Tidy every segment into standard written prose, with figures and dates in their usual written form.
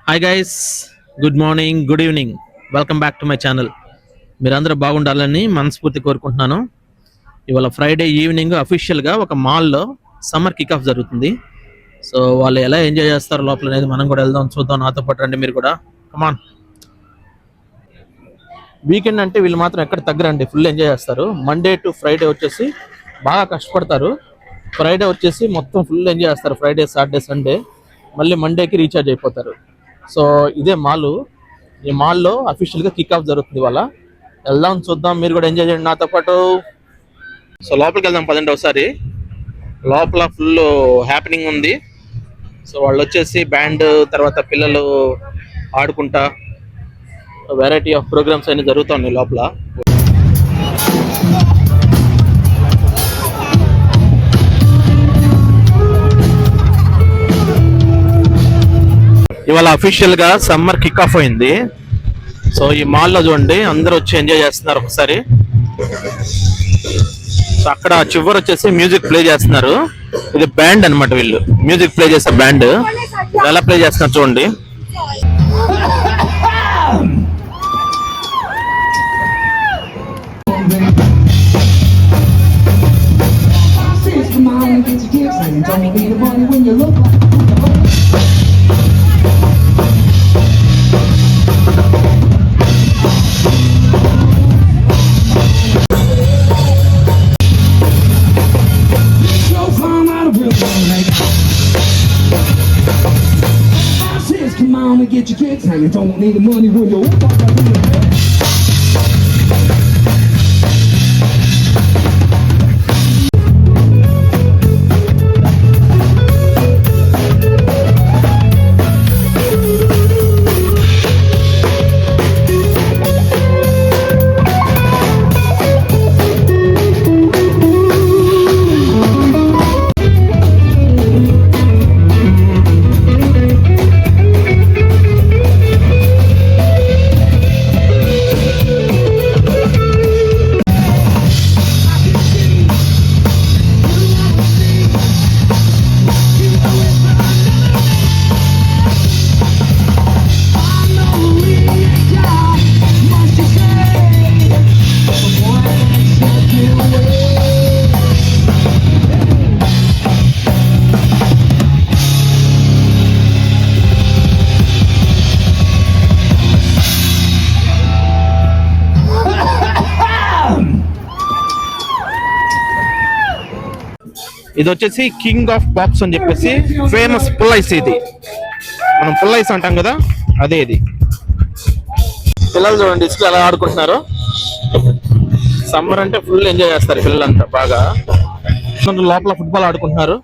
Hi guys, good morning, good evening, welcome back to my channel. మీరందరూ బాగుండాలని మనస్ఫూర్తి కోరుకుంటున్నాను. ఇవాళ ఫ్రైడే ఈవినింగ్ అఫీషియల్గా ఒక మాల్లో సమ్మర్ కిక్ ఆఫ్ జరుగుతుంది. సో వాళ్ళు ఎలా ఎంజాయ్ చేస్తారు లోపల అనేది మనం కూడా వెళ్దాం, చూద్దాం. నాతో పాటు రండి మీరు కూడా, కమాన్. వీకెండ్ అంటే వీళ్ళు మాత్రం ఎక్కడ తగ్గరండి, ఫుల్ ఎంజాయ్ చేస్తారు. మండే టు ఫ్రైడే వచ్చేసి బాగా కష్టపడతారు. ఫ్రైడే వచ్చేసి మొత్తం ఫుల్ ఎంజాయ్ చేస్తారు. ఫ్రైడే, సాటర్డే, సండే, మళ్ళీ మండేకి రీఛార్జ్ అయిపోతారు. సో ఇదే మాల్. ఈ మాల్లో అఫీషియల్గా కిక్ ఆఫ్ జరుగుతుంది. వాళ్ళ వెళ్దాం, చూద్దాం. మీరు కూడా ఎంజాయ్ చేయండి నాతో పాటు. సో లోపలికి వెళ్దాం పదండి ఒకసారి. లోపల ఫుల్ హ్యాపెనింగ్ ఉంది. సో వాళ్ళు వచ్చేసి బ్యాండ్, తర్వాత పిల్లలు ఆడుకుంటా వెరైటీ ఆఫ్ ప్రోగ్రామ్స్ అన్ని జరుగుతున్నాయి లోపల. ఇవాళ అఫీషియల్ గా సమ్మర్ కిక్ ఆఫ్ అయింది. సో ఈ మాల్లో చూడండి, అందరూ వచ్చి ఎంజాయ్ చేస్తున్నారు ఒకసారి. సో అక్కడ చివరి వచ్చేసి మ్యూజిక్ ప్లే చేస్తున్నారు. ఇది బ్యాండ్ అన్నమాట, వీళ్ళు మ్యూజిక్ ప్లే చేసే బ్యాండ్. ఎలా ప్లే చేస్తున్నారు చూడండి. Get your kicks hanging, don't need the money when you're ఇది వచ్చేసి కింగ్ ఆఫ్ పాప్స్ అని చెప్పేసి ఫేమస్ పుల్లైస్. ఇది మనం పుల్లైస్ అంటాం కదా, అదే ఇది. పిల్లలు చూడండి డిస్ప్లే ఎలా ఆడుకుంటున్నారు. సమ్మర్ అంటే ఫుల్ ఎంజాయ్ చేస్తారు పిల్లలంతా బాగా. లోపల ఫుట్బాల్ ఆడుకుంటున్నారు.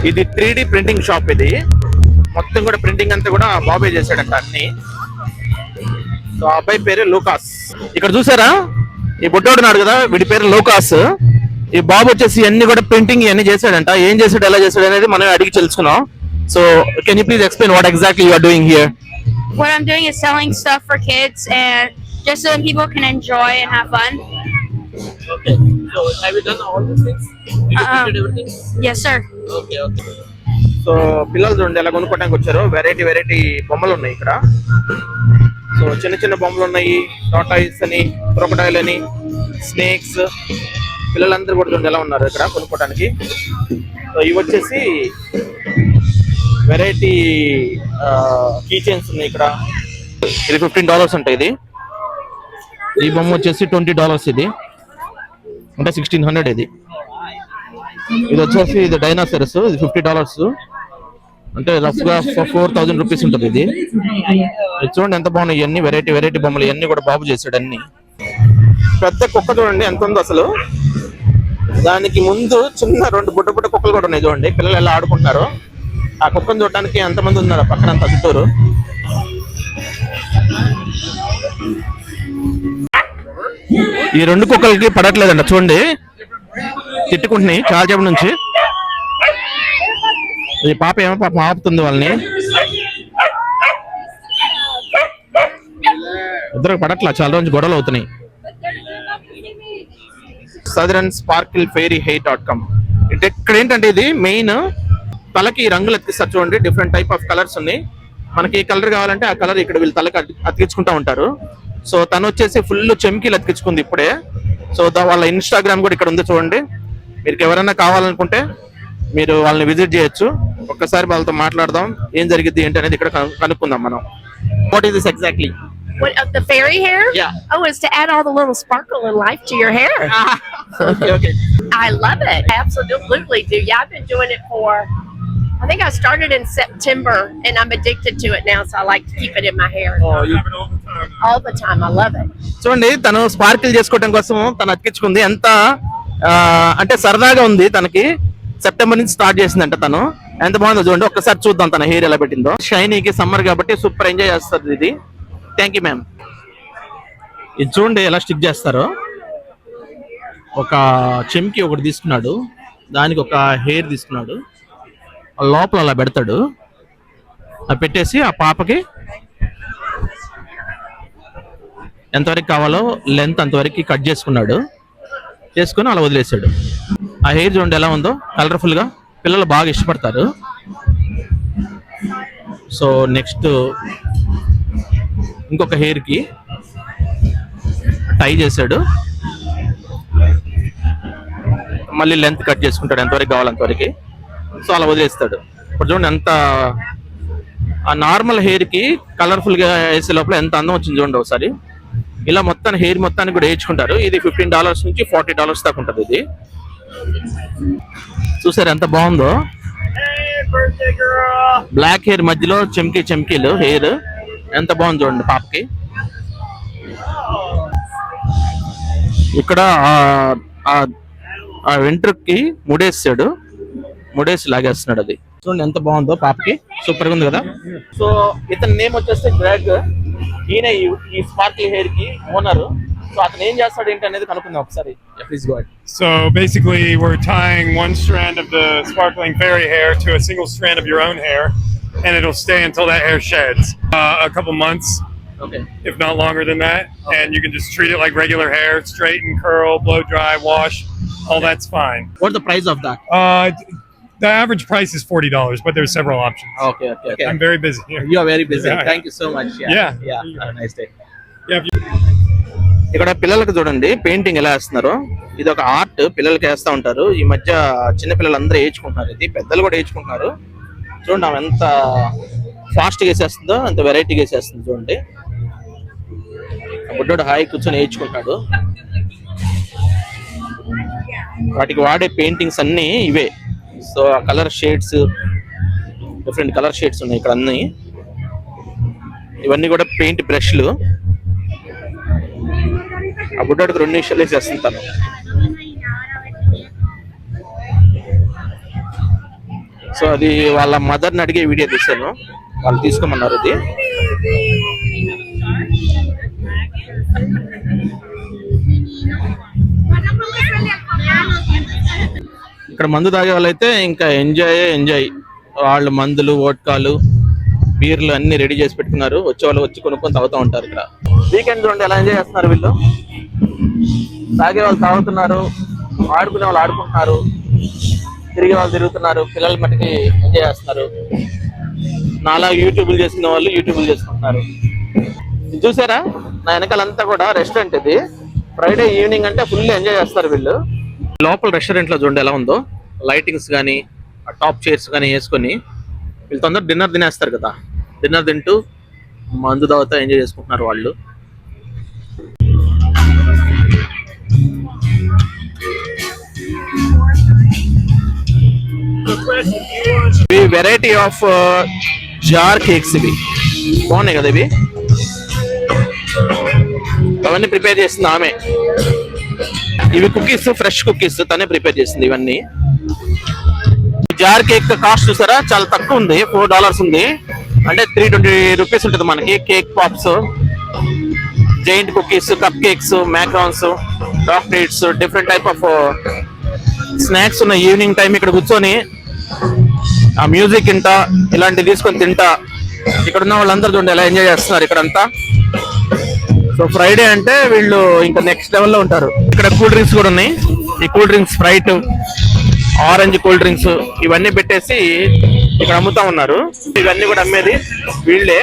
ఇది 3D ప్రింటింగ్ షాప్. ఇది మొత్తం కూడా ప్రింటింగ్ అంతా కూడా బాబాయ్ చేశాడంట అన్ని. సో ఆ అబ్బాయి పేరు లూకాస్. ఇక్కడ చూసారా, ఈ బుడ్డోడు ఉన్నాడు కదా, వీడి పేరు లూకాస్. ఈ బాబు వచ్చేసి అన్ని కూడా ప్రింటింగ్ ఇవన్నీ చేశాడంట. ఏం చేశాడు, ఎలా చేశాడు అనేది మనం అడిగి తెలుసుకున్నాం. So can you please explain what exactly you are doing here? What I'm doing is selling stuff for kids and just so people can enjoy and have fun. Okay. So have you done all these things? Did you printed everything? Yes, sir. Okay, okay. So పిల్లలు చూడండి ఎలా కొనుక్కోవడానికి వచ్చారు. Variety variety బొమ్మలు ఉన్నాయి ఇక్కడ. So చిన్న చిన్న బొమ్మలు ఉన్నాయి, టాటాయిస్ అని, క్రొకడైల్ అని, స్నేక్స్. పిల్లలందరూ కూడా చూడండి ఎలా ఉన్నారు ఇక్కడ కొనుక్కోవడానికి. సో ఇవి వచ్చేసి వెరైటీ కీ చైన్స్ ఉన్నాయి ఇక్కడ. ఇది $15 ఉంటాయి. ఇది ఈ బొమ్మ వచ్చేసి $20. ఇది అంటే 1600. ఇది వచ్చేసి ఇది డైనాసరస్. ఇది $50. అంటే రఫ్ గా 4000 రూపీస్ ఉంటుంది. ఇది చూడండి ఎంత బాగున్నాయి. ఇవన్నీ వెరైటీ వెరైటీ బొమ్మలు, ఇవన్నీ కూడా బాబు చేశాడు అన్ని. పెద్ద కుక్క చూడండి ఎంత ఉందో అసలు. దానికి ముందు చిన్న రెండు బుడ్డ బుడ్డ కుక్కలు కూడా ఉన్నాయి చూడండి. పిల్లలు ఎలా ఆడుకుంటున్నారు. ఆ కుక్కను చూడడానికి ఎంతమంది ఉన్నారు పక్కన అంత చుట్టూరు. ఈ 2 కుక్కలకి పడట్లేదంట చూడండి, తిట్టుకుంటున్నాయి చాలా సేపు నుంచి. ఈ పాప ఏమో పాపం ఆపుతుంది వాళ్ళని. ఇద్దరికి పడట్లా, చాలా రోజు గొడవలు అవుతున్నాయి. Southern Sparkle Fairy hair dot com. ఇక్కడ ఏంటంటే ఇది మెయిన్ తలకి రంగులు అతికిస్తారు చూడండి, డిఫరెంట్ టైప్ ఆఫ్ కలర్స్ ఉన్నాయి. మనకి ఏ కలర్ కావాలంటే ఆ కలర్ ఇక్కడ వీళ్ళు తలకి అతికించుకుంటా ఉంటారు. సో తను వచ్చేసి ఫుల్ చెమ్కీలు అతికించుకుంది ఇప్పుడే. సో వాళ్ళ ఇన్స్టాగ్రామ్ కూడా ఇక్కడ ఉంది చూడండి. మీరు ఎవరైనా కావాలనుకుంటే మీరు వాళ్ళని విజిట్ చేయొచ్చు. ఒక్కసారి వాళ్ళతో మాట్లాడదాం, ఏం జరిగింది ఏంటి అనేది ఇక్కడ కనుక్కుందాం మనం. What is this exactly? What of the fairy hair? Yeah. Oh, it's to add all the little sparkle and life to your hair. Okay. I love it. I absolutely do. Yeah, I've been doing it for. I think I started in September, and I'm addicted to it now. So I like to keep it in my hair. Oh, you have it all the time. I love it. చూడండి, తను sprinkle చేసుకోవడం కోసం తను అతికించుకుంది. ఎంత అంటే సరదాగా ఉంది తనకి. సెప్టెంబర్ నుంచి స్టార్ట్ చేసిందంట తను. ఎంత బాగుందో చూడండి, ఒక్కసారి చూద్దాం తన హెయిర్ ఎలా పెట్టిందో. షైనీకి సమ్మర్ కాబట్టి సూపర్ ఎంజాయ్ చేస్తుంది ఇది. Thank you ma'am. ఇది చూడండి ఎలా స్టిక్ చేస్తారో. ఒక చెంకి ఒకటి తీసుకున్నాడు, దానికి ఒక హెయిర్ తీసుకున్నాడు, లోపల అలా పెడతాడు. అది పెట్టేసి ఆ పాపకి ఎంతవరకు కావాలో లెంత్ అంతవరకు కట్ చేసుకున్నాడు. చేసుకుని అలా వదిలేసాడు. ఆ హెయిర్ చూడండి ఎలా ఉందో, కలర్ఫుల్గా. పిల్లలు బాగా ఇష్టపడతారు. సో నెక్స్ట్ ఇంకొక హెయిర్కి టై చేశాడు. మళ్ళీ లెంత్ కట్ చేసుకుంటాడు ఎంతవరకు కావాలి అంతవరకు. సో అలా వదిలేస్తాడు. ఇప్పుడు చూడండి ఎంత ఆ నార్మల్ హెయిర్కి కలర్ఫుల్గా వేసే లోపల ఎంత అందం వచ్చింది చూడండి ఒకసారి. ఇలా మొత్తాన్ని హెయిర్ మొత్తానికి కూడా వేయించుకుంటారు. ఇది $15 నుంచి $40 దాకా ఉంటుంది. ఇది చూసారు ఎంత బాగుందో. బ్లాక్ హెయిర్ మధ్యలో చెమ్కీలు హెయిర్ ఎంత బాగుంది చూడండి పాపకి. ఇక్కడ ఆ వెంట్రుకి ముడేసాడు, ముడేసి లాగేస్తున్నాడు. అది చూడండి ఎంత బాగుందో పాపకి. సూపర్ గా ఉంది కదా. సో ఇతని నేమ్ వచ్చేసి గ్రెగ్. ఈయన ఈ స్పార్కిల్ హెయిర్ కి ఓనర్. సో అతను ఏం చేస్తాడు ఏంటి అనేది కనుక్కుందాం ఒకసారి. Please go ahead. So basically we're tying one strand of the sparkling fairy hair to a single strand of your own hair, and it'll stay until that hair sheds. A couple months, Okay. if not longer than that. And you can just treat it like regular hair, straighten, curl, blow dry, wash, all that's fine. What's the price of that? The average price is $40, but there's several options. Okay. I'm very busy here. You are very busy. Yeah, Thank you so much. Yeah. Have a nice day. Yeah. ఇక్కడ పిల్లలకు చూడండి painting ఎలా వేస్తున్నారో. ఇది ఒక art, పిల్లలకి వేస్తూ ఉంటారు. ఈ మధ్య చిన్న పిల్లలు అందరూ వేయించుకుంటున్నారు. ఇది పెద్దలు కూడా వేయించుకుంటున్నారు. చూడండి ఆమె ఎంత ఫాస్ట్గా వేసేస్తుందో, అంత వెరైటీగా వేసేస్తుంది చూడండి. బుడ్డోడు హాయి కూర్చొని వేయించుకుంటాడు. వాటికి వాడే పెయింటింగ్స్ అన్నీ ఇవే. సో ఆ colour shades, different colour shades ఉన్నాయి ఇక్కడ అన్నీ. ఇవన్నీ కూడా పెయింట్ బ్రష్లు. ఆ బుడ్డోడికి 2 నిమిషాలు వేసేస్తుంటాను. సో అది వాళ్ళ మదర్ని అడిగే వీడియో తీశాను, వాళ్ళు తీసుకోమన్నారు. ఇది ఇక్కడ మందు తాగే వాళ్ళైతే ఇంకా ఎంజాయ్. వాళ్ళు మందులు, వోడ్కాలు, బీర్లు అన్ని రెడీ చేసి పెట్టుకున్నారు. వచ్చే వాళ్ళు వచ్చి కొనుక్కొని తాగుతూ ఉంటారు. ఇక్కడ వీకెండ్ చూడండి ఎలా ఎంజాయ్ చేస్తున్నారు వీళ్ళు. తాగే వాళ్ళు తాగుతున్నారు, ఆడుకునే వాళ్ళు ఆడుకుంటున్నారు, తిరిగే వాళ్ళు తిరుగుతున్నారు. పిల్లలు మట్టుకి ఎంజాయ్ చేస్తున్నారు. నాలా యూట్యూబ్లు చేసుకునే వాళ్ళు యూట్యూబ్లు చేసుకుంటున్నారు. ఇది చూసారా, నా వెనకాలంతా కూడా రెస్టారెంట్. ఇది ఫ్రైడే ఈవినింగ్ అంటే ఫుల్ ఎంజాయ్ చేస్తారు వీళ్ళు. లోపల రెస్టారెంట్ లో చూడండి ఎలా ఉందో. లైటింగ్స్ కానీ, టాప్ చైర్స్ కానీ వేసుకొని వీళ్ళు తొందర డిన్నర్ తినేస్తారు కదా. డిన్నర్ తింటూ మందు తాగుతూ ఎంజాయ్ చేసుకుంటున్నారు వాళ్ళు. వెరైటీ ఆఫ్ జార్ కేక్స్ ఇవి బాగున్నాయి కదా. ఇవి అవన్నీ ప్రిపేర్ చేస్తుంది ఆమె. ఇవి కుకీస్, ఫ్రెష్ కుకీస్ తనే ప్రిపేర్ చేసింది ఇవన్నీ. జార్ కేక్ కాస్ట్ చూసారా, చాలా తక్కువ ఉంది. $4 ఉంది. అంటే 320 రూపీస్ ఉంటుంది మనకి. Cake pops giant cookies, cupcakes, macarons, chocolates, different type of snacks ఉన్న ఈవినింగ్ టైం ఇక్కడ కూర్చొని ఆ మ్యూజిక్ ఇంట ఇలాంటివి తీసుకొని తింటా ఇక్కడ ఉన్న వాళ్ళందరూ చూడండి ఎలా ఎంజాయ్ చేస్తున్నారు ఇక్కడంతా. సో ఫ్రైడే అంటే వీళ్ళు ఇంకా నెక్స్ట్ లెవెల్లో ఉంటారు. ఇక్కడ కూల్ డ్రింక్స్ కూడా ఉన్నాయి. ఈ cool drinks Sprite, orange cool drinks ఇవన్నీ పెట్టేసి ఇక్కడ అమ్ముతా ఉన్నారు. ఇవన్నీ కూడా అమ్మేది వీళ్ళే.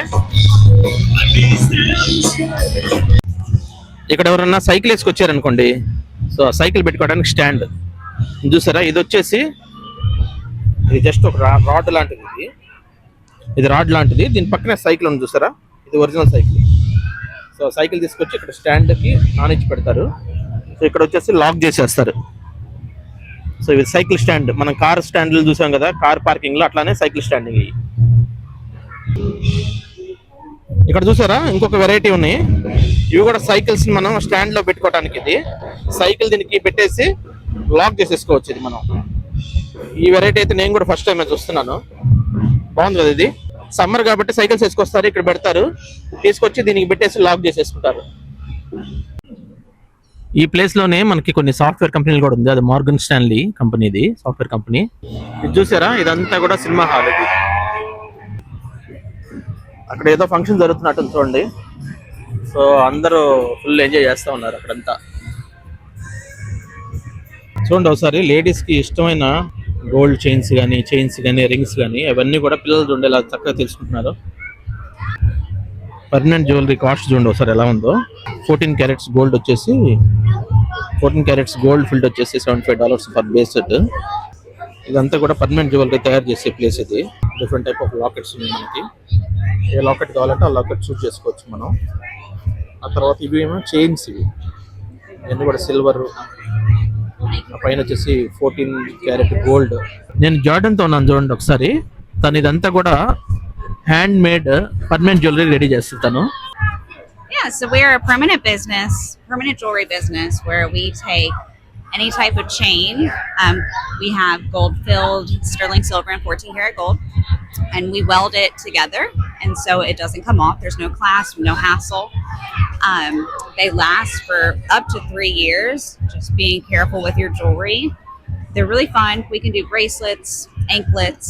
ఇక్కడ ఎవరన్నా సైకిల్ వేసుకొచ్చారనుకోండి, సో ఆ సైకిల్ పెట్టుకోవడానికి స్టాండ్ చూసారా. ఇది వచ్చేసి ఇది జస్ట్ ఒక రాడ్ లాంటిది. ఇది రాడ్ లాంటిది, దీని పక్కనే సైకిల్ ఉంది చూసారా, ఇది ఒరిజినల్ సైకిల్. సో సైకిల్ తీసుకొచ్చి ఇక్కడ స్టాండ్కి ఆనిచ్చి పెడతారు. సో ఇక్కడ వచ్చేసి లాక్ చేసేస్తారు. సో ఇది సైకిల్ స్టాండ్. మనం కార్ స్టాండ్లు చూసాం కదా కార్ పార్కింగ్ లో, అట్లానే సైకిల్ స్టాండింగ్. ఇక్కడ చూసారా ఇంకొక వెరైటీ ఉన్నాయి. ఇవి కూడా సైకిల్స్ మనం స్టాండ్ లో పెట్టుకోవడానికి. ఇది సైకిల్ దీనికి పెట్టేసి లాక్ చేసేసుకోవచ్చు. ఇది మనం ఈ వెరైటీ అయితే నేను కూడా ఫస్ట్ టైం చూస్తున్నాను. బాగుంది కదా. ఇది సమ్మర్ కాబట్టి సైకిల్స్ వేసుకొస్తారు, ఇక్కడ పెడతారు, తీసుకొచ్చి దీనికి పెట్టేసి లాక్ చేసేసుకుంటారు. ఈ ప్లేస్ లోనే మనకి కొన్ని సాఫ్ట్వేర్ కంపెనీలు కూడా ఉంది. అది మార్గన్ స్టాన్లీ కంపెనీది సాఫ్ట్వేర్ కంపెనీ. ఇది చూసారా ఇదంతా కూడా సినిమా హాల్. ఇది అక్కడ ఏదో ఫంక్షన్ జరుగుతున్నట్టు చూడండి. సో అందరూ ఫుల్ ఎంజాయ్ చేస్తూ ఉన్నారు అక్కడంతా. చూడండి ఒకసారి లేడీస్ కి ఇష్టమైన గోల్డ్ చైన్స్ కానీ రింగ్స్ కానీ అవన్నీ కూడా పిల్లలు చూడండి ఎలా చక్కగా తెలుసుకుంటున్నారు. పర్మనెంట్ జ్యువెలరీ కాస్ట్ చూడండి ఒకసారి ఎలా ఉందో. 14 క్యారెట్స్ గోల్డ్ వచ్చేసి 14 క్యారెట్స్ గోల్డ్ ఫిల్డ్ వచ్చేసి $75 పర్ బేస్ సెట్. ఇదంతా కూడా పర్మనెంట్ జ్యువెలరీ తయారు చేసే ప్లేస్ ఇది. డిఫరెంట్ టైప్ ఆఫ్ లాకెట్స్ ఉన్నాయి మనకి. ఏ లాకెట్ కావాలంటే ఆ లాకెట్ చూస్ చేసుకోవచ్చు మనం. ఆ తర్వాత ఇవి ఏమో చైన్స్, ఇవన్నీ కూడా సిల్వర్, పైన వచ్చేసి 14 క్యారెట్ గోల్డ్. నేను జార్డన్ తో ఉన్నాను చూడండి ఒకసారి. తను ఇదంతా కూడా hand made permanent jewellery ready చేస్తాను. Yeah, so we're a permanent jewelry business where we take any type of chain. We have gold filled sterling silver and 14 karat gold, and we weld it together, and so it doesn't come off. There's no clasp, no hassle. They last for up to 3 years. Just being careful with your jewelry. They're really fun. We can do bracelets, anklets,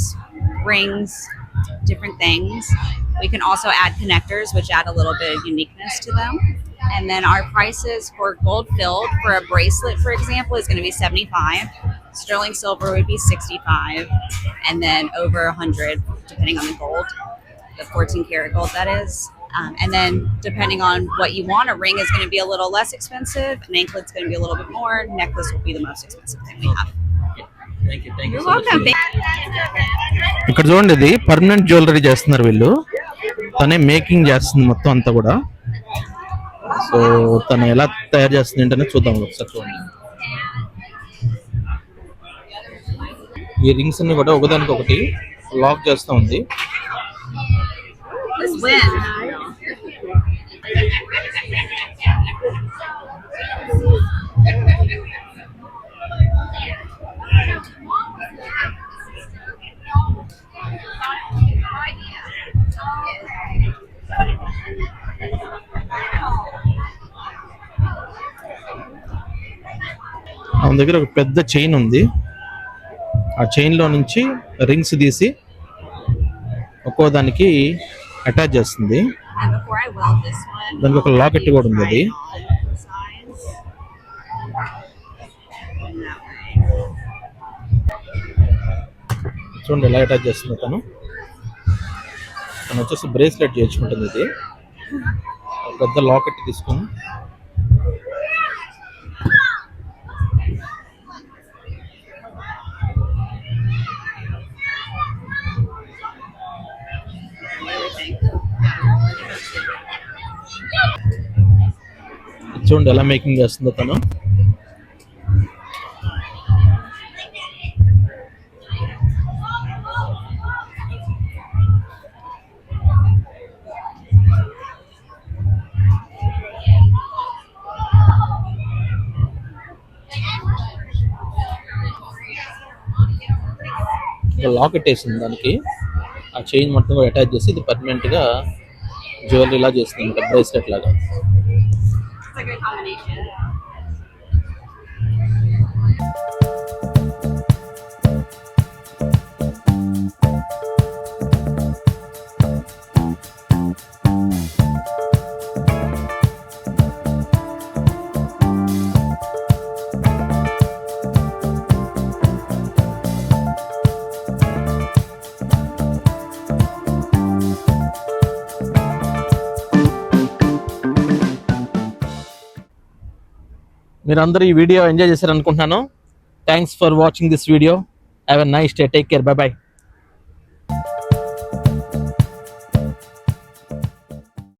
rings, different things. We can also add connectors, which add a little bit of uniqueness to them. And then our prices for gold filled for a bracelet, for example, is going to be $75. Sterling silver would be $65, and then over $100 depending on the gold, the 14 karat gold that is. And then depending on what you want, a ring is going to be a little less expensive, an anklet's going to be a little bit more, necklace will be the most expensive thing we have. Thank you. You're welcome. ఇక్కడ చూడండి ఇది permanent jewellery చేస్తున్నారు వీళ్ళు. తనే making చేస్తుంది మొత్తం అంతా కూడా. సో తను ఎలా తయారు చేస్తుంది ఏంటనే చూద్దాం ఒకసారి. చూడండి ఈ రింగ్స్ అన్ని కూడా ఒకదానికి ఒకటి లాక్ చేస్తూ ఉంది. Let's win. మన దగ్గర ఒక పెద్ద చైన్ ఉంది. ఆ చైన్ లో నుంచి రింగ్స్ తీసి ఒక్కో దానికి అటాచ్ చేస్తుంది. And before I weld this one, దానికి ఒక లాకెట్ కూడా ఉంది. అది చూడండి ఎలా అటాచ్ చేస్తుంది. తను వచ్చేసి బ్రేస్లెట్ చేయించుకుంటుంది. ఇది పెద్ద లాకెట్ తీసుకొని చూడండి ఎలా మేకింగ్ చేస్తుందో తను. లాకెట్ వేసింది దానికి. ఆ చైన్ మొత్తం కూడా అటాచ్ చేసి ఇది పర్మనెంట్ గా జ్యువెలరీ లా చేస్తుంది, బ్రేస్లెట్ లాగా. It's a good combination. మీరందరూ ఈ వీడియో ఎంజాయ్ చేశారు అనుకుంటున్నాను. Thanks for watching this video. Have a nice day. Take care. By by.